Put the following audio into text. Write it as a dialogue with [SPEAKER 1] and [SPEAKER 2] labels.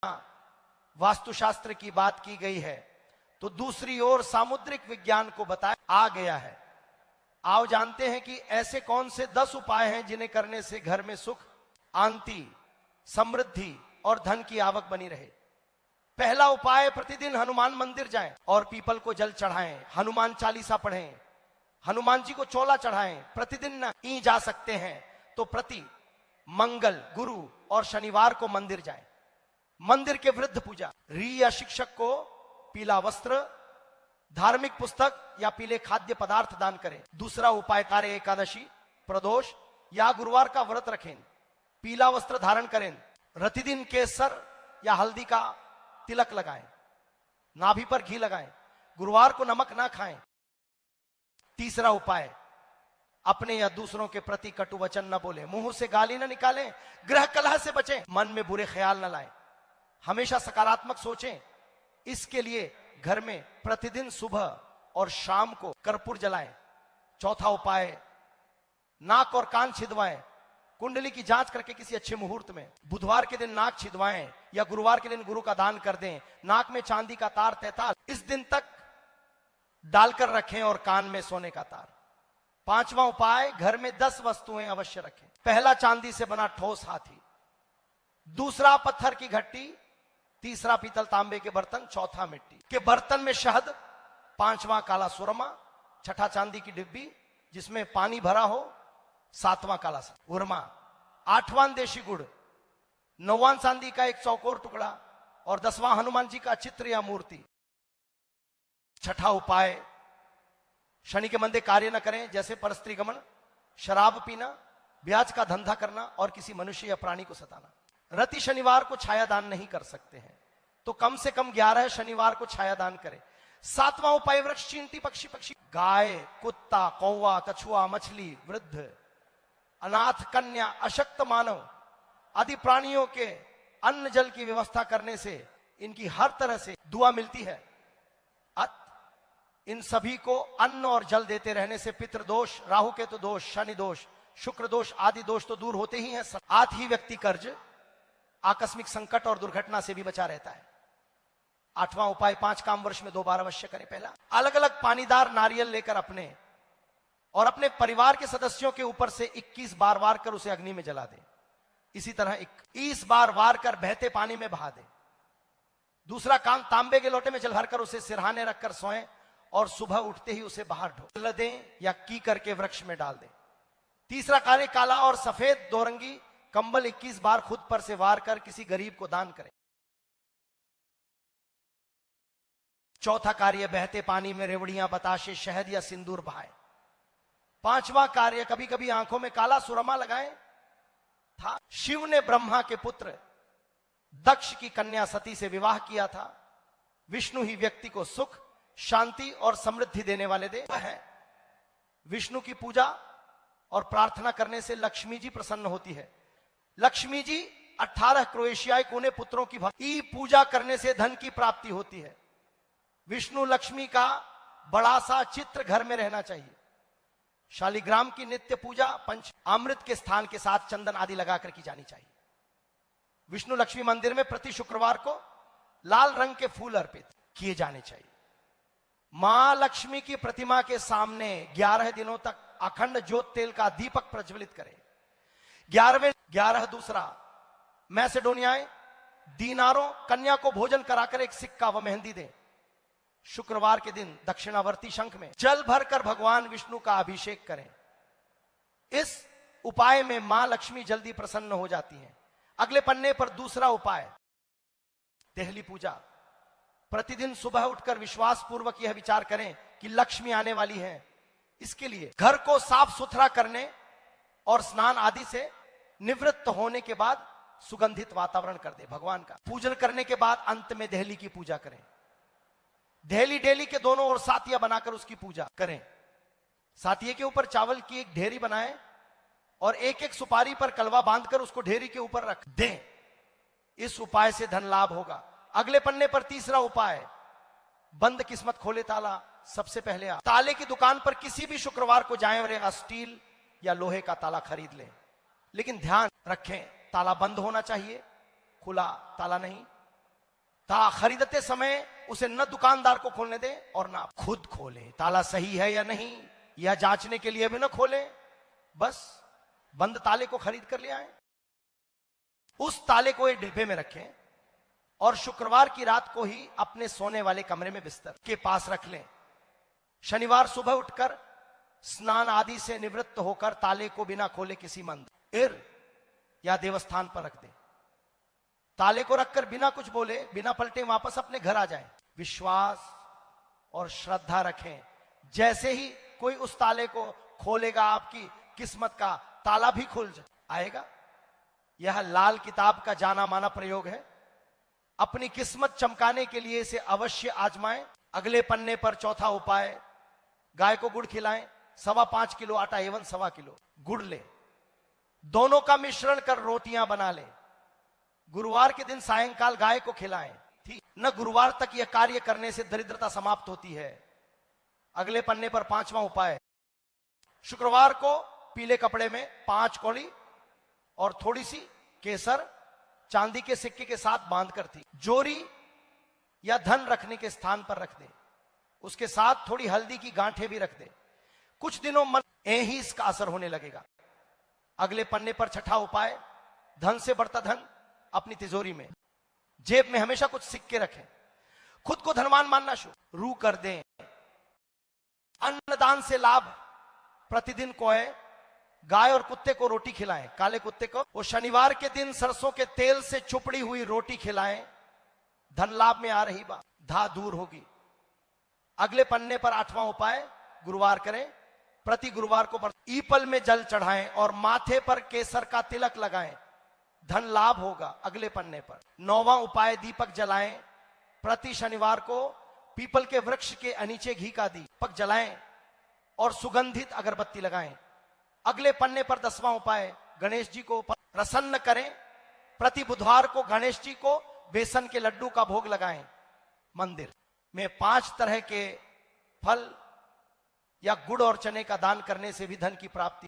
[SPEAKER 1] वास्तुशास्त्र की बात की गई है, तो दूसरी ओर सामुद्रिक विज्ञान को बताया आ गया है। आओ जानते हैं कि ऐसे कौन से 10 उपाय हैं जिन्हें करने से घर में सुख, शांति, समृद्धि और धन की आवक बनी रहे। पहला उपाय, प्रतिदिन हनुमान मंदिर जाएं और पीपल को जल चढ़ाएं, हनुमान चालीसा पढ़ें, हनुमान जी को चोला चढ़ाएं। प्रतिदिन नहीं जा सकते हैं तो प्रति मंगल, गुरु और शनिवार को मंदिर जाएं। मंदिर के वृद्ध पूजा, री या शिक्षक को पीला वस्त्र, धार्मिक पुस्तक या पीले खाद्य पदार्थ दान करें। दूसरा उपाय, कार्य एकादशी, प्रदोष या गुरुवार का व्रत रखें, पीला वस्त्र धारण करें, प्रतिदिन केसर या हल्दी का तिलक लगाएं, नाभि पर घी लगाएं, गुरुवार को नमक ना खाएं। तीसरा उपाय, अपने या दूसरों के प्रति कटु वचन न बोले, मुंह से गाली न निकालें, गृह कलह से बचें, मन में बुरे ख्याल न लाएं, हमेशा सकारात्मक सोचें। इसके लिए घर में प्रतिदिन सुबह और शाम को कर्पूर जलाएं। चौथा उपाय, नाक और कान छिदवाएं, कुंडली की जांच करके किसी अच्छे मुहूर्त में। बुधवार के दिन नाक छिदवाएं या गुरुवार के दिन गुरु का दान कर दें। नाक में चांदी का तार 43 इस दिन तक डालकर रखें और कान में सोने का तार। पांचवा उपाय, घर में 10 वस्तुएं अवश्य रखें। पहला, चांदी से बना ठोस हाथी, दूसरा पत्थर की घट्टी, तीसरा पीतल तांबे के बर्तन, चौथा मिट्टी के बर्तन में शहद, पांचवा काला सुरमा, छठा चांदी की डिब्बी जिसमें पानी भरा हो, सातवां काला उरमा, आठवां देशी गुड़, नौवां चांदी का एक चौकोर टुकड़ा और 10वां हनुमान जी का चित्र या मूर्ति। छठा उपाय, शनि के मंदे कार्य न करें, जैसे परस्त्री गमन, शराब पीना, ब्याज का धंधा करना और किसी मनुष्य या प्राणी को सताना। रति शनिवार को छाया दान नहीं कर सकते हैं तो कम से कम 11 शनिवार को छाया दान करें। सातवां उपाय, वृक्ष, चींटी, पक्षी, गाय, कुत्ता, कौवा, कछुआ, मछली, वृद्ध, अनाथ, कन्या, अशक्त मानव आदि प्राणियों के अन्न जल की व्यवस्था करने से इनकी हर तरह से दुआ मिलती है। इन सभी को अन्न और जल देते रहने से पितृदोष, राहु केतु दोष, शनि दोष, शुक्र दोष आदि दोष तो दूर होते ही हैं, साथ ही व्यक्ति कर्ज, आकस्मिक संकट और दुर्घटना से भी बचा रहता है। आठवां उपाय, 5 काम वर्ष में 2 बार अवश्य करें। पहला, अलग अलग पानीदार नारियल लेकर अपने और अपने परिवार के सदस्यों के ऊपर से 21 बार वार कर उसे अग्नि में जला दें। इसी तरह 21 बार वार कर बहते पानी में बहा दें। दूसरा काम, तांबे के लोटे में जल भरकर उसे सिरहाने रखकर सोएं और सुबह उठते ही उसे बाहर ढो दें या की करके वृक्ष में डाल दें। तीसरा कार्य, काला और सफेद 2 रंगी कंबल 21 बार खुद पर से वार कर किसी गरीब को दान करें। चौथा कार्य, बहते पानी में रेवड़ियां, बताशे, शहद या सिंदूर बहाएं। पांचवा कार्य, कभी कभी आंखों में काला सुरमा लगाएं। था शिव ने ब्रह्मा के पुत्र दक्ष की कन्या सती से विवाह किया था। विष्णु ही व्यक्ति को सुख, शांति और समृद्धि देने वाले देव हैं। विष्णु की पूजा और प्रार्थना करने से लक्ष्मी जी प्रसन्न होती है। लक्ष्मी जी 18 क्रोएशियाई कोने पुत्रों की भक्ति पूजा करने से धन की प्राप्ति होती है। विष्णु लक्ष्मी का बड़ा सा चित्र घर में रहना चाहिए। शालिग्राम की नित्य पूजा पंच अमृत के स्थान के साथ चंदन आदि लगाकर की जानी चाहिए। विष्णु लक्ष्मी मंदिर में प्रति शुक्रवार को लाल रंग के फूल अर्पित किए जाने चाहिए। मां लक्ष्मी की प्रतिमा के सामने 11 दिनों तक अखंड ज्योत तेल का दीपक प्रज्वलित करें। 11 दूसरा, मैसेडोनियाएं, दीनारों, कन्या को भोजन कराकर एक सिक्का व मेहंदी दें। शुक्रवार के दिन दक्षिणावर्ती शंख में जल भरकर भगवान विष्णु का अभिषेक करें। इस उपाय में मां लक्ष्मी जल्दी प्रसन्न हो जाती हैं। अगले पन्ने पर दूसरा उपाय, देहली पूजा। प्रतिदिन सुबह उठकर विश्वास पूर्वक यह विचार करें कि लक्ष्मी आने वाली है। इसके लिए घर को साफ सुथरा करने और स्नान आदि से निवृत्त होने के बाद सुगंधित वातावरण कर दे। भगवान का पूजन करने के बाद अंत में देहली की पूजा करें। देहली के दोनों ओर सातिया बनाकर उसकी पूजा करें। सातिये के ऊपर चावल की एक ढेरी बनाएं और एक एक सुपारी पर कलवा बांधकर उसको ढेरी के ऊपर रख दें। इस उपाय से धन लाभ होगा। अगले पन्ने पर तीसरा उपाय, बंद किस्मत खोले ताला। सबसे पहले आप ताले की दुकान पर किसी भी शुक्रवार को जाएं और स्टील या लोहे का ताला खरीद लें, लेकिन ध्यान रखें ताला बंद होना चाहिए, खुला ताला नहीं। खरीदते समय उसे न दुकानदार को खोलने दे और ना खुद खोले। ताला सही है या नहीं यह जांचने के लिए भी न खोले, बस बंद ताले को खरीद कर ले आए, उस ताले को एक डिब्बे में रखें और शुक्रवार की रात को ही अपने सोने वाले कमरे में बिस्तर के पास रख लें। शनिवार सुबह उठकर स्नान आदि से निवृत्त होकर ताले को बिना खोले किसी मंदिर या देवस्थान पर रख दें। ताले को रखकर बिना कुछ बोले, बिना पलटे वापस अपने घर आ जाएं। विश्वास और श्रद्धा रखें, जैसे ही कोई उस ताले को खोलेगा आपकी किस्मत का ताला भी खुल आएगा। यह लाल किताब का जाना माना प्रयोग है। अपनी किस्मत चमकाने के लिए इसे अवश्य आजमाएं। अगले पन्ने पर चौथा उपाय, गाय को गुड़ खिलाएं। 5.25 किलो आटा एवं 1.25 किलो गुड़ ले, दोनों का मिश्रण कर रोटियां बना ले। गुरुवार के दिन सायंकाल गाय को खिलाएं। ठीक न, गुरुवार तक यह कार्य करने से दरिद्रता समाप्त होती है। अगले पन्ने पर 5वां उपाय, शुक्रवार को पीले कपड़े में 5 कौड़ी और थोड़ी सी केसर चांदी के सिक्के के साथ बांध कर थी जोरी या धन रखने के स्थान पर रख दे। उसके साथ थोड़ी हल्दी की गांठें भी रख दे। कुछ दिनों मन ही इसका असर होने लगेगा। अगले पन्ने पर 6ठा उपाय, धन से बढ़ता धन अपनी तिजोरी में, जेब में हमेशा कुछ सिक्के रखें। खुद को धनवान मानना शुरू रू कर दें। अन्नदान से लाभ, प्रतिदिन कोय गाय और कुत्ते को रोटी खिलाएं। काले कुत्ते को वो शनिवार के दिन सरसों के तेल से चुपड़ी हुई रोटी खिलाएं। धन लाभ में आ रही बात धा दूर होगी। अगले पन्ने पर 8वां उपाय, गुरुवार करें। प्रति गुरुवार को ईपल में जल चढ़ाएं और माथे पर केसर का तिलक लगाएं, धन लाभ होगा। अगले पन्ने पर 9वां उपाय, दीपक जलाएं। प्रति शनिवार को पीपल के वृक्ष के नीचे घी का दीपक जलाएं और सुगंधित अगरबत्ती लगाएं। अगले पन्ने पर 10वां उपाय, गणेश जी को प्रसन्न करें। प्रति बुधवार को गणेश जी को बेसन के लड्डू का भोग लगाएं। मंदिर में 5 तरह के फल या गुड़ और चने का दान करने से भी धन की प्राप्ति